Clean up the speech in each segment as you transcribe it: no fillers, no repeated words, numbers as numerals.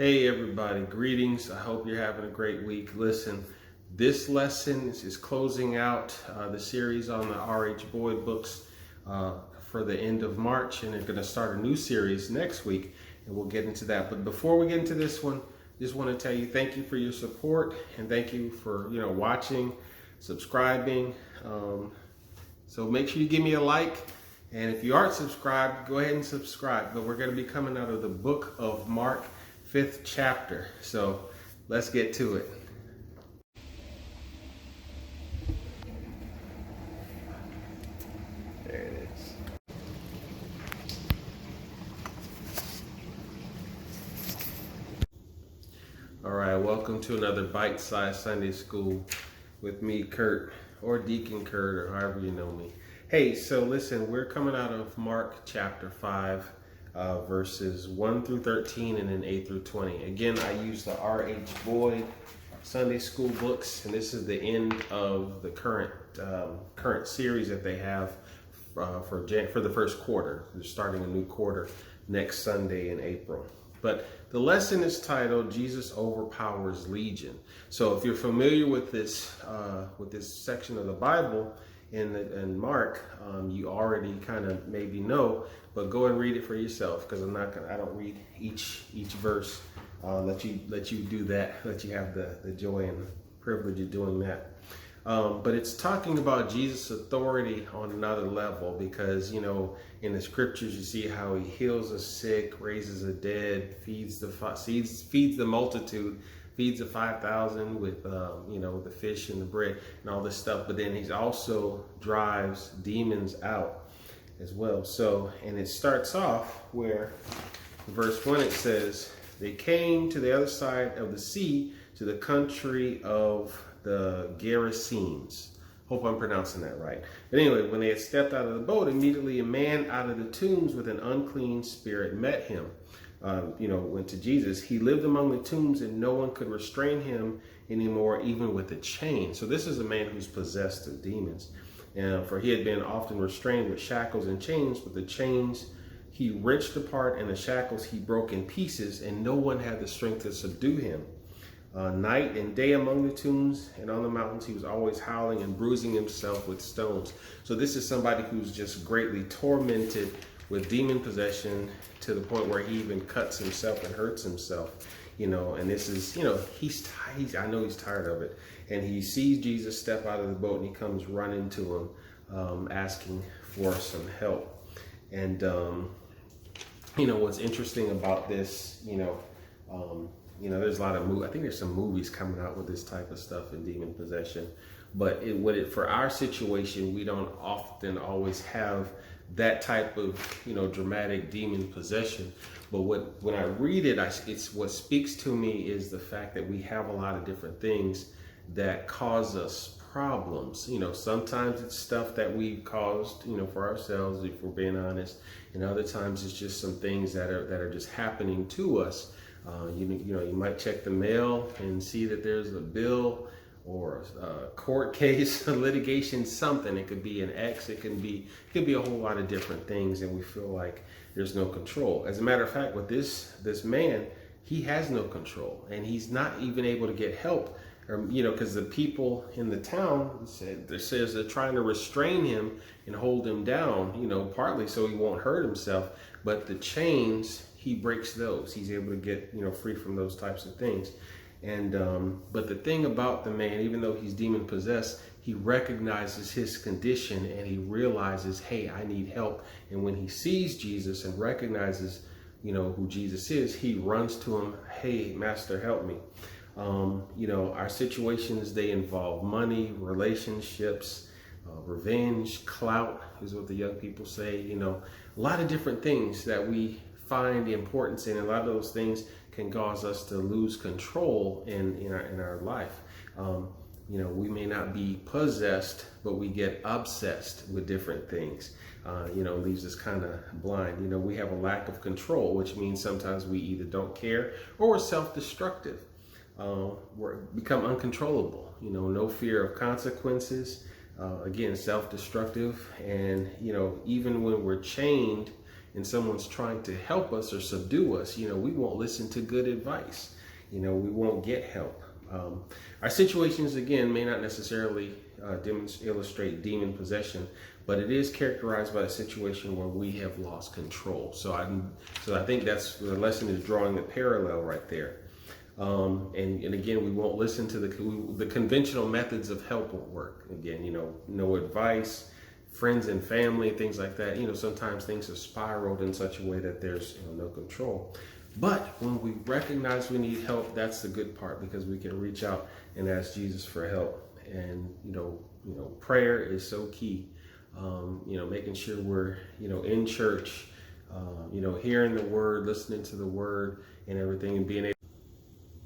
Hey everybody, greetings. I hope you're having a great week. Listen, this lesson is closing out the series on the R.H. Boyd books for the end of March, and they're going to start a new series next week, and we'll get into that. But before we get into this one, just want to tell you thank you for your support, and thank you for watching, subscribing. So make sure you give me a like, and if you aren't subscribed, go ahead and subscribe. But we're going to be coming out of the book of Mark, 5th chapter. So let's get to it. There it is. All right, welcome to another bite-sized Sunday school with me, Kurt, or Deacon Kurt, or however you know me. Hey, so listen, we're coming out of Mark chapter 5. Verses 1 through 13 and then 8 through 20. Again, I use the R.H. Boyd Sunday School books, and this is the end of the current series that they have for the first quarter. They're starting a new quarter next Sunday in April. But the lesson is titled "Jesus Overpowers Legion." So if you're familiar with this section of the Bible in Mark, you already kind of maybe know, but go and read it for yourself, because I don't read each verse. Let you do that. Let you have the joy and privilege of doing that. But it's talking about Jesus' authority on another level, because in the scriptures you see how he heals the sick, raises the dead, feeds the multitude, feeds the 5,000 with the fish and the bread and all this stuff. But then he also drives demons out as well. So, and it starts off where verse 1, it says, they came to the other side of the sea, to the country of the Gerasenes. Hope I'm pronouncing that right. But anyway, when they had stepped out of the boat, immediately a man out of the tombs with an unclean spirit met him. Went to Jesus. He lived among the tombs, and no one could restrain him anymore, even with a chain. So this is a man who's possessed of demons. For he had been often restrained with shackles and chains, but the chains he wrenched apart, and the shackles he broke in pieces, and no one had the strength to subdue him. Night and day among the tombs and on the mountains, he was always howling and bruising himself with stones. So this is somebody who's just greatly tormented with demon possession, to the point where he even cuts himself and hurts himself. And this is, I know he's tired of it. And he sees Jesus step out of the boat, and he comes running to him, asking for some help. And, what's interesting about this, there's a lot of I think there's some movies coming out with this type of stuff in demon possession. But for our situation, we don't often always have that type of, dramatic demon possession. But when I read it, it's what speaks to me is the fact that we have a lot of different things that cause us problems. Sometimes it's stuff that we caused, for ourselves, if we're being honest. And other times it's just some things that are just happening to us. You might check the mail and see that there's a bill or a court case, a litigation, something. It could be an ex, it could be a whole lot of different things, and we feel like there's no control. As a matter of fact, with this man, he has no control, and he's not even able to get help. Because the people in the town says they're trying to restrain him and hold him down, partly so he won't hurt himself. But the chains, he breaks those. He's able to get, free from those types of things. And but the thing about the man, even though he's demon possessed, he recognizes his condition, and he realizes, hey, I need help. And when he sees Jesus and recognizes, who Jesus is, he runs to him. Hey, Master, help me. Our situations, they involve money, relationships, revenge, clout is what the young people say. A lot of different things that we find the importance in. A lot of those things can cause us to lose control in our life. We may not be possessed, but we get obsessed with different things. Leaves us kind of blind. We have a lack of control, which means sometimes we either don't care or we're self-destructive. We become uncontrollable. No fear of consequences. Again, self-destructive. And even when we're chained and someone's trying to help us or subdue us, we won't listen to good advice. We won't get help. Our situations, again, may not necessarily illustrate demon possession, but it is characterized by a situation where we have lost control. So I think that's the lesson, is drawing the parallel right there. And again, we won't listen to the conventional methods of help won't work. Again, no advice, friends and family, things like that. Sometimes things have spiraled in such a way that there's no control. But when we recognize we need help, that's the good part, because we can reach out and ask Jesus for help. And prayer is so key. Making sure we're in church, hearing the word, listening to the word, and everything, and being able.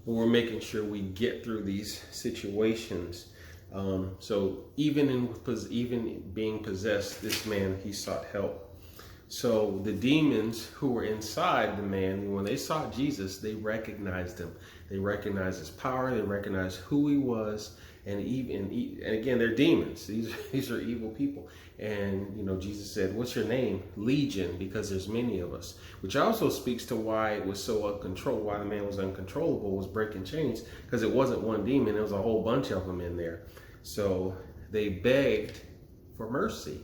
We're making sure we get through these situations. So even being possessed, this man, he sought help. So the demons who were inside the man, when they saw Jesus, they recognized him. They recognized his power. They recognized who he was. And again, they're demons. These are evil people. And, Jesus said, "What's your name?" Legion, because there's many of us. Which also speaks to why it was so uncontrolled, why the man was uncontrollable, was breaking chains, because it wasn't one demon. There was a whole bunch of them in there. So they begged for mercy.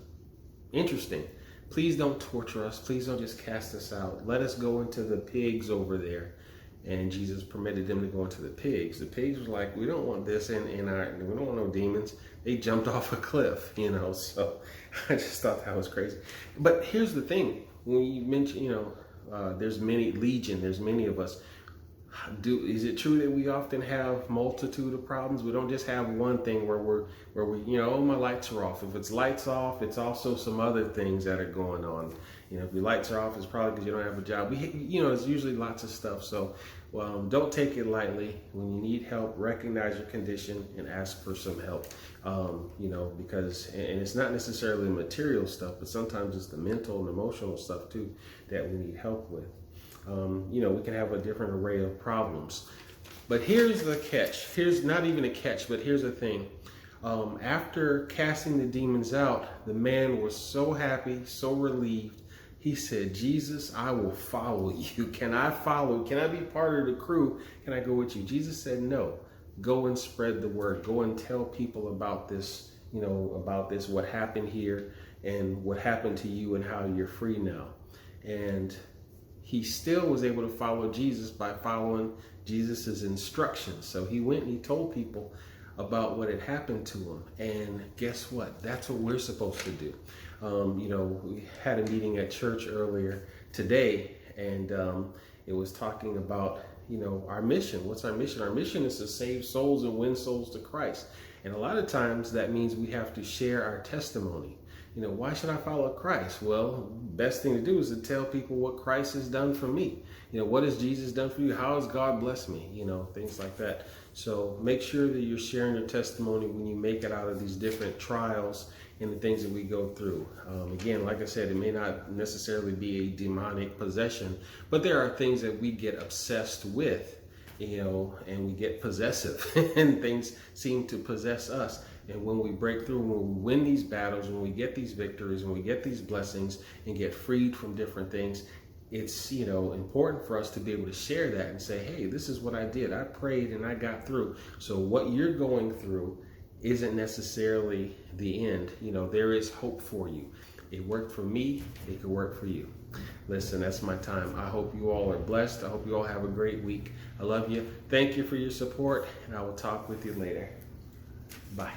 Interesting. Please don't torture us. Please don't just cast us out. Let us go into the pigs over there. And Jesus permitted them to go into the pigs. The pigs was like, "We don't want this we don't want no demons." They jumped off a cliff, so I just thought that was crazy. But here's the thing. When you mention, there's many legion, there's many of us. Is it true that we often have multitude of problems? We don't just have one thing where we oh, my lights are off. If it's lights off, it's also some other things that are going on. If your lights are off, it's probably because you don't have a job. It's usually lots of stuff. So don't take it lightly. When you need help, recognize your condition and ask for some help. Because it's not necessarily material stuff, but sometimes it's the mental and emotional stuff too that we need help with. We can have a different array of problems. But here's the catch. Here's not even a catch, but here's the thing. After casting the demons out, the man was so happy, so relieved. He said, "Jesus, I will follow you. Can I follow? Can I be part of the crew? Can I go with you?" Jesus said, "No. Go and spread the word. Go and tell people about this, what happened here and what happened to you and how you're free now." And he still was able to follow Jesus by following Jesus's instructions. So he went and he told people about what had happened to him. And guess what? That's what we're supposed to do. We had a meeting at church earlier today, and it was talking about, our mission. What's our mission? Our mission is to save souls and win souls to Christ. And a lot of times that means we have to share our testimony. Why should I follow Christ? Well, best thing to do is to tell people what Christ has done for me. What has Jesus done for you? How has God blessed me? Things like that. So make sure that you're sharing your testimony when you make it out of these different trials and the things that we go through. Again, like I said, it may not necessarily be a demonic possession, but there are things that we get obsessed with, and we get possessive and things seem to possess us. And when we break through, when we win these battles, when we get these victories, when we get these blessings and get freed from different things, it's, important for us to be able to share that and say, "Hey, this is what I did. I prayed and I got through." So what you're going through isn't necessarily the end. There is hope for you. It worked for me. It could work for you. Listen, that's my time. I hope you all are blessed. I hope you all have a great week. I love you. Thank you for your support, and I will talk with you later. Bye.